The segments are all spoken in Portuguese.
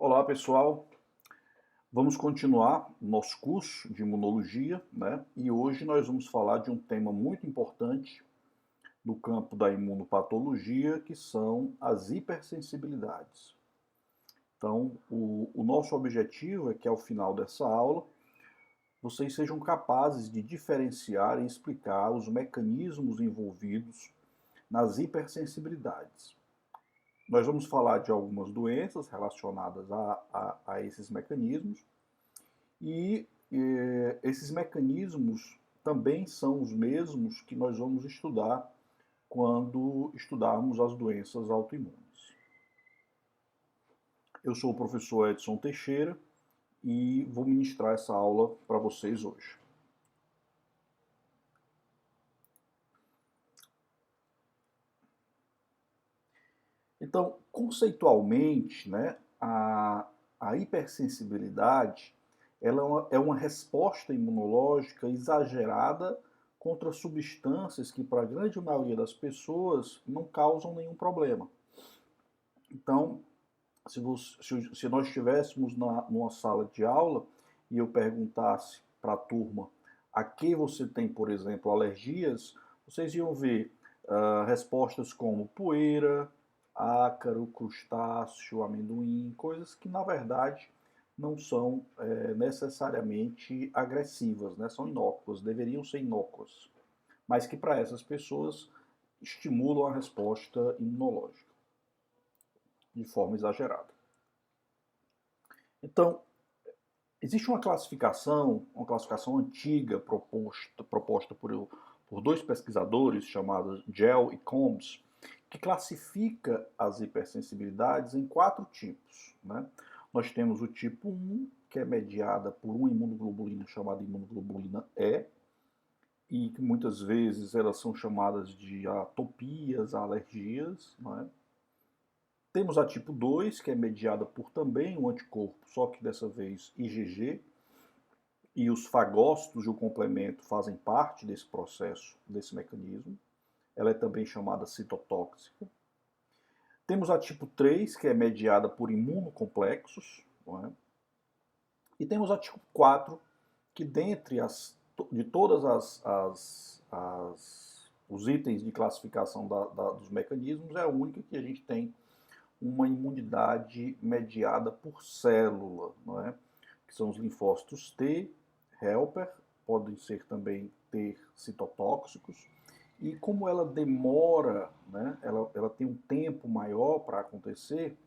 Olá pessoal, vamos continuar o nosso curso de imunologia, né? E hoje nós vamos falar de um tema muito importante no campo da imunopatologia, que são as hipersensibilidades. Então, o nosso objetivo é que ao final dessa aula vocês sejam capazes de diferenciar e explicar os mecanismos envolvidos nas hipersensibilidades. Nós vamos falar de algumas doenças relacionadas a esses mecanismos e esses mecanismos também são os mesmos que nós vamos estudar quando estudarmos as doenças autoimunes. Eu sou o professor Edson Teixeira e vou ministrar essa aula para vocês hoje. Então, conceitualmente, né, a hipersensibilidade ela é uma resposta imunológica exagerada contra substâncias que, para a grande maioria das pessoas, não causam nenhum problema. Então, se nós estivéssemos numa sala de aula e eu perguntasse para a turma a que você tem, por exemplo, alergias, vocês iam ver respostas como poeira, ácaro, crustáceo, amendoim, coisas que na verdade não são necessariamente agressivas, né? São inócuas, deveriam ser inócuas, mas que para essas pessoas estimulam a resposta imunológica de forma exagerada. Então, existe uma classificação antiga proposta por dois pesquisadores chamados Gell e Combs, que classifica as hipersensibilidades em 4 tipos. Né? Nós temos o tipo 1, que é mediada por uma imunoglobulina chamada imunoglobulina E que muitas vezes elas são chamadas de atopias, alergias. Né? Temos a tipo 2, que é mediada por também um anticorpo, só que dessa vez IgG, e os fagócitos de um complemento fazem parte desse processo, desse mecanismo. Ela é também chamada citotóxica. Temos a tipo 3, que é mediada por imunocomplexos, não é? E temos a tipo 4, que de todas os itens de classificação dos mecanismos, é a única que a gente tem uma imunidade mediada por célula, não é? Que são os linfócitos T, helper, podem ser também T citotóxicos, e como ela demora, né, ela tem um tempo maior para acontecer,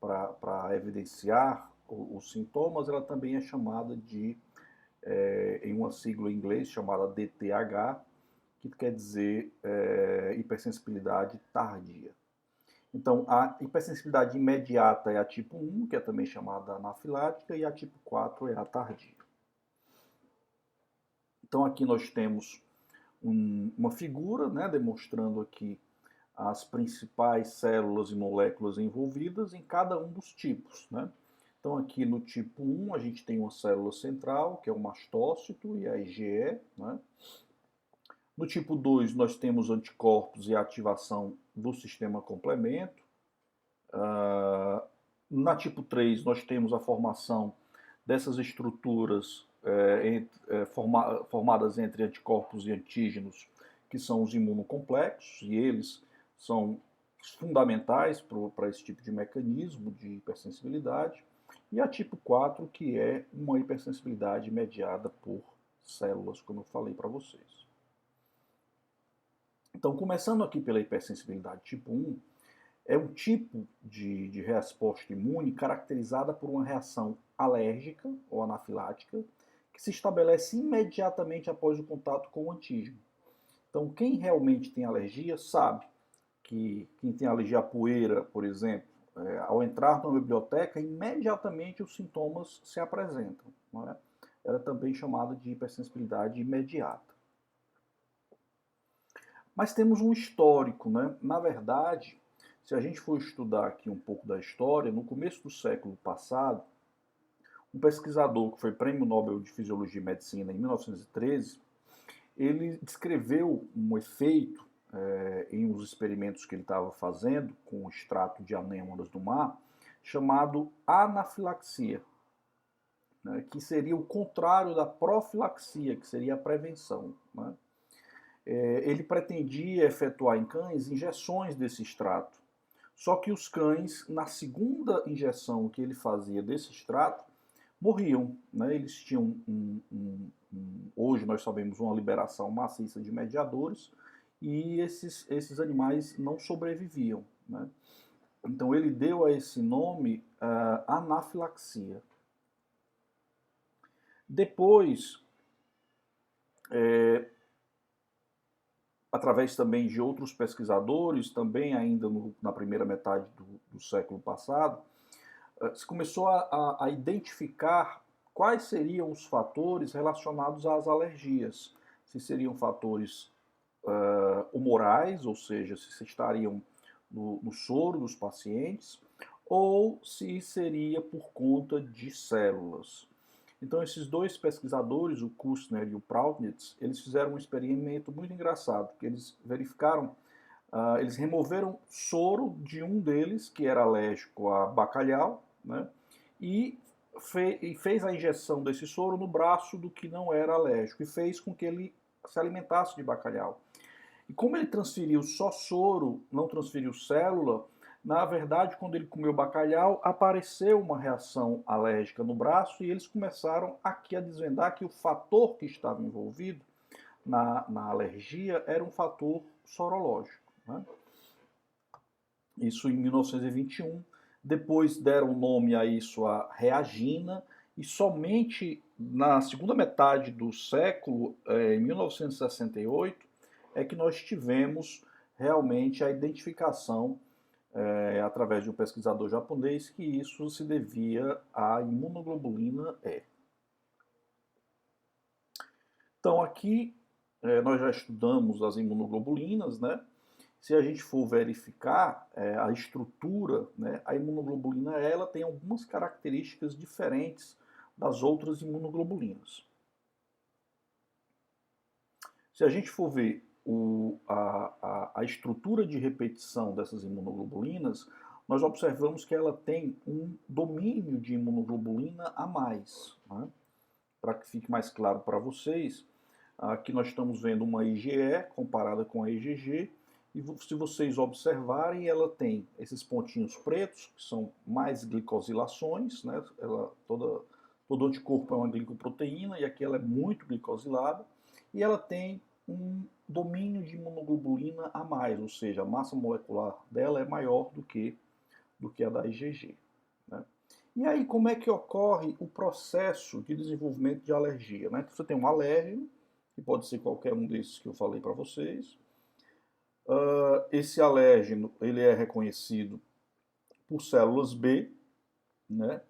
para evidenciar os sintomas, ela também é chamada de, em uma sigla em inglês chamada DTH, que quer dizer hipersensibilidade tardia. Então, a hipersensibilidade imediata é a tipo 1, que é também chamada anafilática, e a tipo 4 é a tardia. Então, aqui nós temos uma figura, né, demonstrando aqui as principais células e moléculas envolvidas em cada um dos tipos. Né? Então, aqui no tipo 1, a gente tem uma célula central, que é o mastócito e a IgE. Né? No tipo 2, nós temos anticorpos e a ativação do sistema complemento. Na tipo 3, nós temos a formação dessas estruturas formadas entre anticorpos e antígenos, que são os imunocomplexos, e eles são fundamentais para esse tipo de mecanismo de hipersensibilidade. E a tipo 4, que é uma hipersensibilidade mediada por células, como eu falei para vocês. Então, começando aqui pela hipersensibilidade tipo 1, é um tipo de resposta imune caracterizada por uma reação alérgica ou anafilática que se estabelece imediatamente após o contato com o antígeno. Então, quem realmente tem alergia sabe que quem tem alergia à poeira, por exemplo, ao entrar numa biblioteca, imediatamente os sintomas se apresentam. Não é? Ela é também chamada de hipersensibilidade imediata. Mas temos um histórico, né? Na verdade, se a gente for estudar aqui um pouco da história, no começo do século passado, um pesquisador que foi Prêmio Nobel de Fisiologia e Medicina em 1913, ele descreveu um efeito em uns experimentos que ele estava fazendo com o extrato de anêmonas do mar, chamado anafilaxia, né, que seria o contrário da profilaxia, que seria a prevenção, né? Ele pretendia efetuar em cães injeções desse extrato. Só que os cães, na segunda injeção que ele fazia desse extrato, morriam, né? Eles tinham hoje nós sabemos uma liberação maciça de mediadores e esses animais não sobreviviam, né? Então ele deu a esse nome anafilaxia. Depois, através também de outros pesquisadores, também ainda na primeira metade do século passado, se começou a identificar quais seriam os fatores relacionados às alergias. Se seriam fatores humorais, ou seja, se estariam no soro dos pacientes, ou se seria por conta de células. Então, esses dois pesquisadores, o Kustner e o Proudnitz, eles fizeram um experimento muito engraçado, que eles verificaram, eles removeram soro de um deles, que era alérgico a bacalhau, né, e fez a injeção desse soro no braço do que não era alérgico, e fez com que ele se alimentasse de bacalhau. E como ele transferiu só soro, não transferiu célula, na verdade, quando ele comeu bacalhau, apareceu uma reação alérgica no braço e eles começaram aqui a desvendar que o fator que estava envolvido na alergia era um fator sorológico, né? Isso em 1921. Depois deram nome a isso a reagina e somente na segunda metade do século, em 1968, é que nós tivemos realmente a identificação através de um pesquisador japonês, que isso se devia à imunoglobulina E. Então aqui nós já estudamos as imunoglobulinas, né? Se a gente for verificar a estrutura, né, a imunoglobulina E ela tem algumas características diferentes das outras imunoglobulinas. Se a gente for ver a estrutura de repetição dessas imunoglobulinas, nós observamos que ela tem um domínio de imunoglobulina a mais, né? Para que fique mais claro para vocês, aqui nós estamos vendo uma IgE comparada com a IgG, e se vocês observarem, ela tem esses pontinhos pretos, que são mais glicosilações, né? Todo anticorpo é uma glicoproteína, e aqui ela é muito glicosilada, e ela tem um domínio de imunoglobulina a mais, ou seja, a massa molecular dela é maior do que a da IgG, né? E aí, como é que ocorre o processo de desenvolvimento de alergia, né? Você tem um alérgeno, que pode ser qualquer um desses que eu falei para vocês. Esse alérgeno ele é reconhecido por células B, né?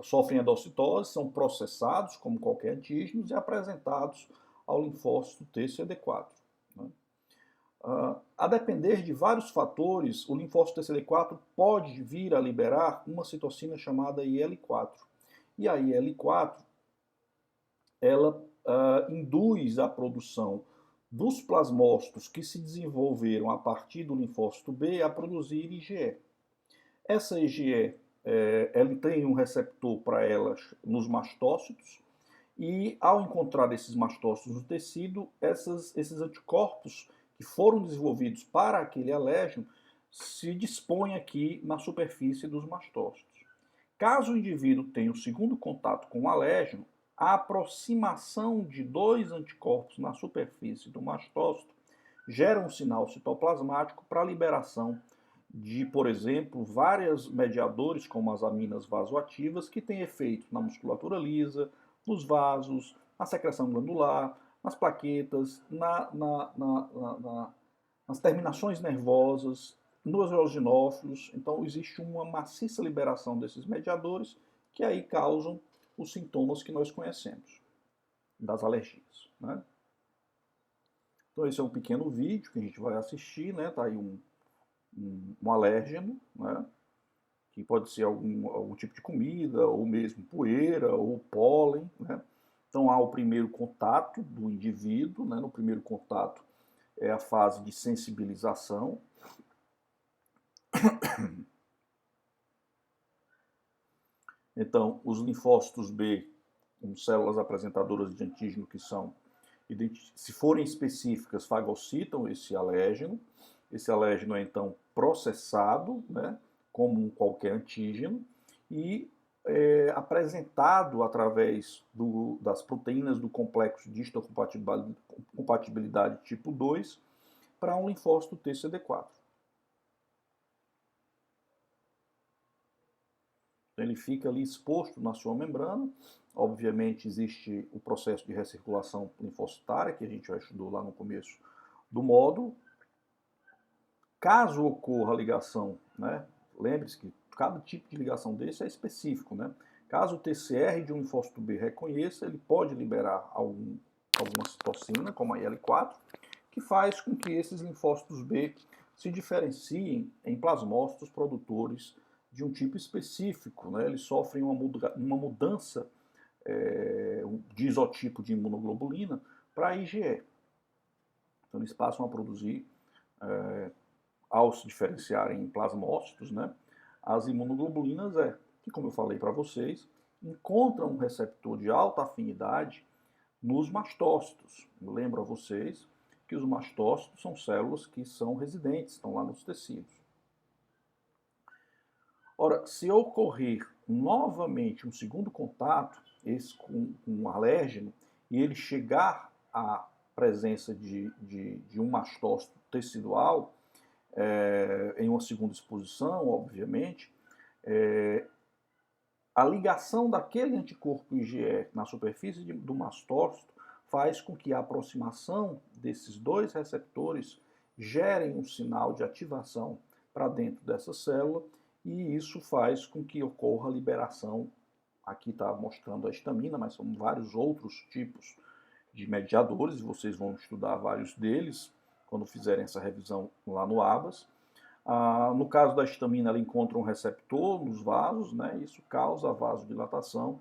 Sofrem endocitose, são processados como qualquer antígeno e apresentados ao linfócito TCD4. Né? A depender de vários fatores, o linfócito TCD4 pode vir a liberar uma citocina chamada IL-4. E a IL-4 ela induz a produção dos plasmócitos que se desenvolveram a partir do linfócito B a produzir IgE. Essa IgE ela tem um receptor para elas nos mastócitos, e ao encontrar esses mastócitos no tecido, esses anticorpos que foram desenvolvidos para aquele alérgeno se dispõem aqui na superfície dos mastócitos. Caso o indivíduo tenha o segundo contato com o alérgeno, a aproximação de dois anticorpos na superfície do mastócito gera um sinal citoplasmático para a liberação de, por exemplo, vários mediadores, como as aminas vasoativas, que têm efeito na musculatura lisa, nos vasos, na secreção glandular, nas plaquetas, nas terminações nervosas, nos eosinófilos. Então, existe uma maciça liberação desses mediadores que aí causam os sintomas que nós conhecemos das alergias, né? Então, esse é um pequeno vídeo que a gente vai assistir, né? Tá aí um alérgeno, né? Que pode ser algum tipo de comida, ou mesmo poeira, ou pólen, né? Então há o primeiro contato do indivíduo, né? No primeiro contato é a fase de sensibilização. Então, os linfócitos B, com células apresentadoras de antígeno que são, se forem específicas, fagocitam esse alérgeno. Esse alérgeno é então processado, né, como qualquer antígeno, e apresentado através das proteínas do complexo de histocompatibilidade tipo 2 para um linfócito TCD4. Ele fica ali exposto na sua membrana. Obviamente existe o processo de recirculação linfocitária, que a gente já estudou lá no começo do módulo. Caso ocorra a ligação, né, lembre-se que cada tipo de ligação desse é específico, né? Caso o TCR de um linfócito B reconheça, ele pode liberar alguma citocina, como a IL-4, que faz com que esses linfócitos B se diferenciem em plasmócitos produtores de um tipo específico, né? Eles sofrem uma mudança de isotipo de imunoglobulina para IgE. Então eles passam a produzir, ao se diferenciarem em plasmócitos, né, as imunoglobulinas que, como eu falei para vocês, encontram um receptor de alta afinidade nos mastócitos. Eu lembro a vocês que os mastócitos são células que são residentes, estão lá nos tecidos. Ora, se ocorrer novamente um segundo contato, esse com um alérgeno, e ele chegar à presença de um mastócito tecidual, em uma segunda exposição, obviamente, a ligação daquele anticorpo IgE na superfície do mastócito faz com que a aproximação desses dois receptores gerem um sinal de ativação para dentro dessa célula, e isso faz com que ocorra a liberação. Aqui está mostrando a histamina, mas são vários outros tipos de mediadores, e vocês vão estudar vários deles quando fizerem essa revisão lá no ABAS. No caso da histamina, ela encontra um receptor nos vasos, né? Isso causa a vasodilatação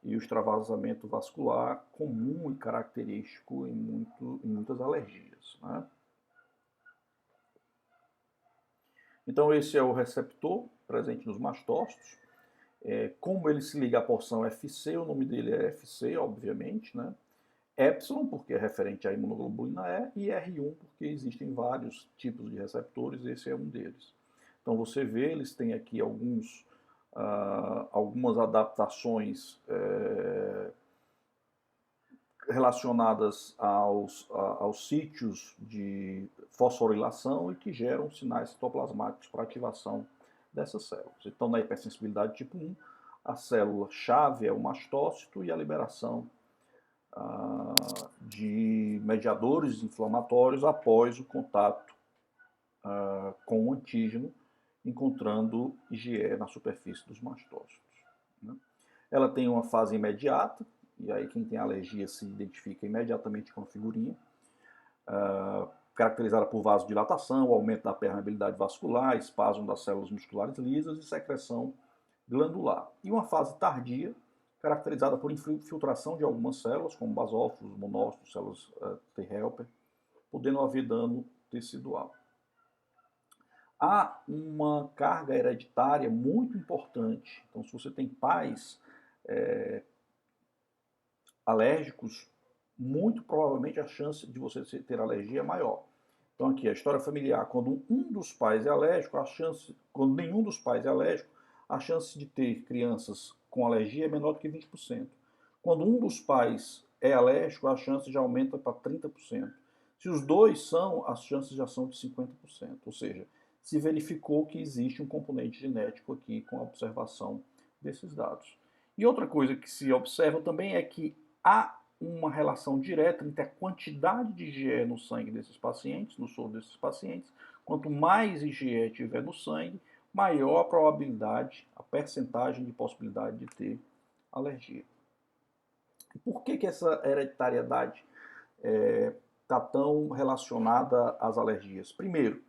e o extravasamento vascular comum e característico em muitas alergias, né? Então esse é o receptor presente nos mastócitos. Como ele se liga à porção FC, o nome dele é FC, obviamente, né? Epsilon, porque é referente à imunoglobulina E, e R1, porque existem vários tipos de receptores, esse é um deles. Então você vê, eles têm aqui algumas adaptações relacionadas aos sítios de fosforilação e que geram sinais citoplasmáticos para ativação dessas células. Então, na hipersensibilidade tipo 1, a célula-chave é o mastócito e a liberação de mediadores inflamatórios após o contato com o antígeno, encontrando IgE na superfície dos mastócitos, né? Ela tem uma fase imediata, e aí quem tem alergia se identifica imediatamente com a figurinha, caracterizada por vasodilatação, aumento da permeabilidade vascular, espasmo das células musculares lisas e secreção glandular. E uma fase tardia, caracterizada por infiltração de algumas células, como basófilos, monócitos, células T helper, podendo haver dano tecidual. Há uma carga hereditária muito importante. Então, se você tem pais alérgicos, muito provavelmente a chance de você ter alergia é maior. Então, aqui a história familiar: quando um dos pais é alérgico, quando nenhum dos pais é alérgico, a chance de ter crianças com alergia é menor do que 20%. Quando um dos pais é alérgico, a chance já aumenta para 30%. Se os dois são, as chances já são de 50%. Ou seja, se verificou que existe um componente genético aqui com a observação desses dados. E outra coisa que se observa também é que há uma relação direta entre a quantidade de IgE no sangue desses pacientes, no soro desses pacientes. Quanto mais IgE tiver no sangue, maior a probabilidade, a percentagem de possibilidade de ter alergia. E por que essa hereditariedade está tão relacionada às alergias? Primeiro,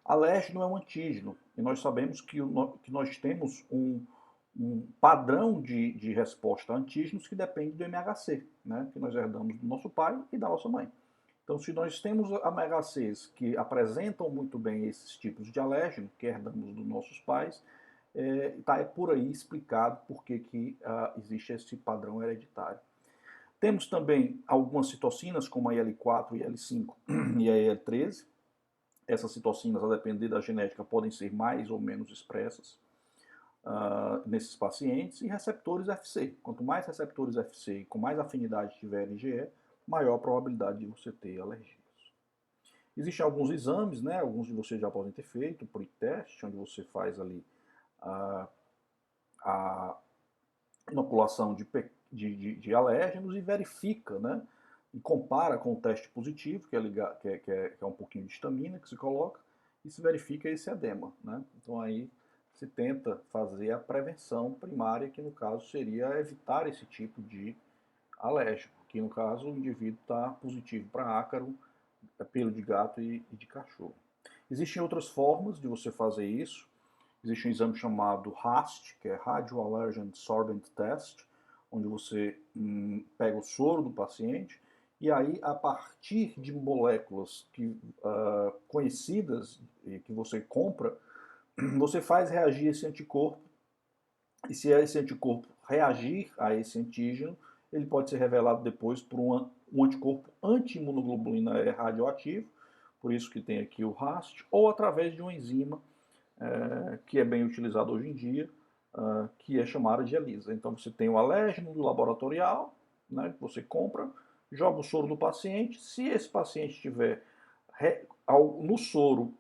alérgeno é um antígeno, e nós sabemos que nós temos um padrão de resposta a antígenos que depende do MHC, né, que nós herdamos do nosso pai e da nossa mãe. Então, se nós temos AMHCs que apresentam muito bem esses tipos de alérgeno, que herdamos dos nossos pais, está por aí explicado por que existe esse padrão hereditário. Temos também algumas citocinas, como a IL-4, IL-5 e a IL-13. Essas citocinas, a depender da genética, podem ser mais ou menos expressas nesses pacientes. E receptores FC. Quanto mais receptores FC e com mais afinidade tiver IgE, maior a probabilidade de você ter alergias. Existem alguns exames, né? Alguns de vocês já podem ter feito, o pre-test, onde você faz ali a inoculação de alérgenos e verifica, né? E compara com o teste positivo, que é um pouquinho de histamina que se coloca, e se verifica esse edema, né? Então aí se tenta fazer a prevenção primária, que no caso seria evitar esse tipo de alérgico, que no caso o indivíduo está positivo para ácaro, pelo de gato e de cachorro. Existem outras formas de você fazer isso. Existe um exame chamado RAST, que é Radio Allergen Sorbent Test, onde você pega o soro do paciente e aí, a partir de moléculas conhecidas e que você compra, você faz reagir esse anticorpo, e se esse anticorpo reagir a esse antígeno, ele pode ser revelado depois por um anticorpo anti-imunoglobulina E radioativo, por isso que tem aqui o RAST, ou através de uma enzima que é bem utilizado hoje em dia, que é chamada de ELISA. Então você tem o alérgeno do laboratorial, né, que você compra, joga o soro do paciente. Se esse paciente tiver no soro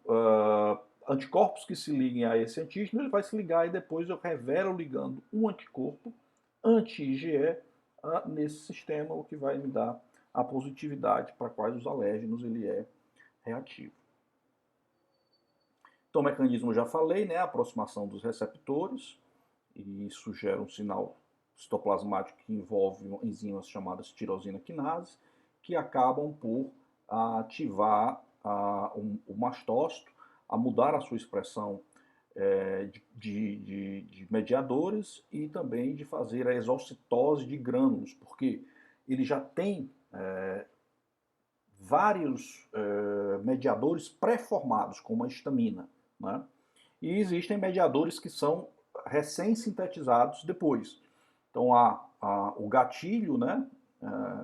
anticorpos que se liguem a esse antígeno, ele vai se ligar e depois eu revelo ligando um anticorpo anti-IgE nesse sistema, o que vai me dar a positividade para quais os alérgenos ele é reativo. Então, o mecanismo eu já falei, né? A aproximação dos receptores, e isso gera um sinal citoplasmático que envolve enzimas chamadas tirosina quinase, que acabam por ativar o mastócito, a mudar a sua expressão de mediadores e também de fazer a exocitose de grânulos, porque ele já tem vários mediadores pré-formados, como a histamina, né? E existem mediadores que são recém-sintetizados depois. Então há o gatilho, né,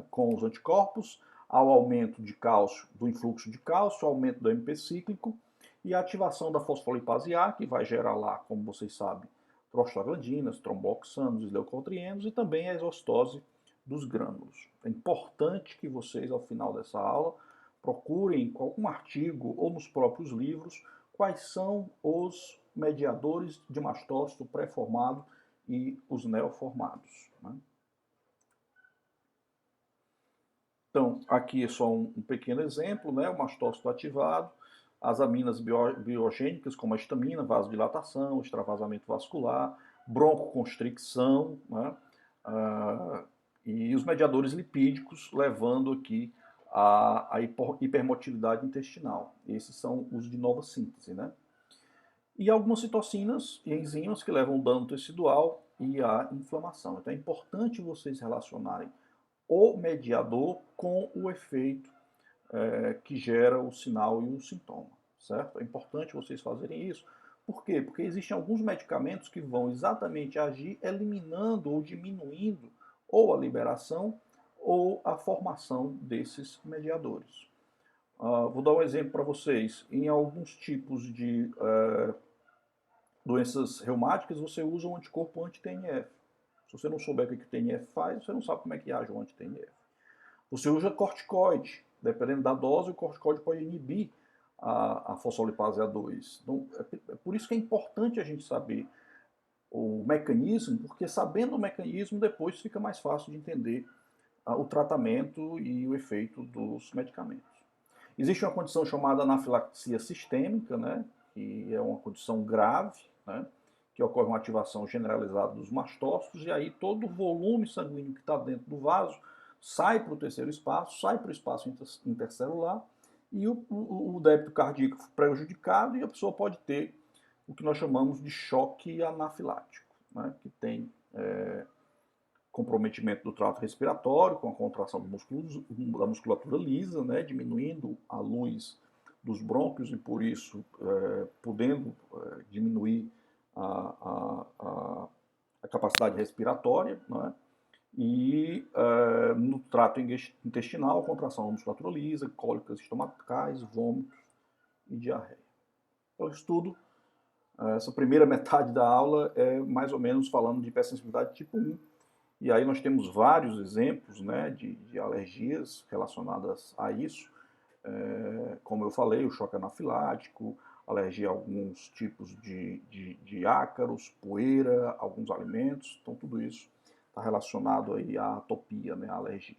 com os anticorpos, há o aumento de cálcio, do influxo de cálcio, aumento do MP cíclico e a ativação da fosfolipase A, que vai gerar lá, como vocês sabem, prostaglandinas, tromboxanos, leucotrienos e também a exostose dos grânulos. É importante que vocês, ao final dessa aula, procurem em algum artigo ou nos próprios livros quais são os mediadores de mastócito pré-formado e os neoformados, né? Então, aqui é só um pequeno exemplo, né? O mastócito ativado, as aminas biogênicas, como a histamina, vasodilatação, extravasamento vascular, broncoconstricção, né? E os mediadores lipídicos, levando aqui a hipermotilidade intestinal. Esses são os de nova síntese, né? E algumas citocinas e enzimas que levam dano tecidual e a inflamação. Então é importante vocês relacionarem o mediador com o efeito que gera o sinal e o sintoma, certo? É importante vocês fazerem isso. Por quê? Porque existem alguns medicamentos que vão exatamente agir eliminando ou diminuindo ou a liberação ou a formação desses mediadores. Vou dar um exemplo para vocês. Em alguns tipos de doenças reumáticas, você usa um anticorpo anti-TNF. Se você não souber o que o TNF faz, você não sabe como é que age o anti-TNF. Você usa corticoide. Dependendo da dose, o corticoide pode inibir a fosfolipase A2. Então, é por isso que é importante a gente saber o mecanismo, porque sabendo o mecanismo, depois fica mais fácil de entender o tratamento e o efeito dos medicamentos. Existe uma condição chamada anafilaxia sistêmica, né, que é uma condição grave, né, que ocorre uma ativação generalizada dos mastócitos, e aí todo o volume sanguíneo que está dentro do vaso sai para o terceiro espaço, sai para o espaço intercelular, e o débito cardíaco prejudicado, e a pessoa pode ter o que nós chamamos de choque anafilático, né, que tem comprometimento do trato respiratório, com a contração da musculatura lisa, né, diminuindo a luz dos brônquios e, por isso, podendo diminuir a capacidade respiratória, né? E no trato intestinal, contração da musculatura lisa, cólicas estomacais, vômitos e diarreia. Então, isso tudo, essa primeira metade da aula é mais ou menos falando de hipersensibilidade tipo 1. E aí nós temos vários exemplos, né, de alergias relacionadas a isso. Como eu falei, o choque anafilático, alergia a alguns tipos de ácaros, poeira, alguns alimentos. Então, tudo isso está relacionado aí à atopia, né, à alergia.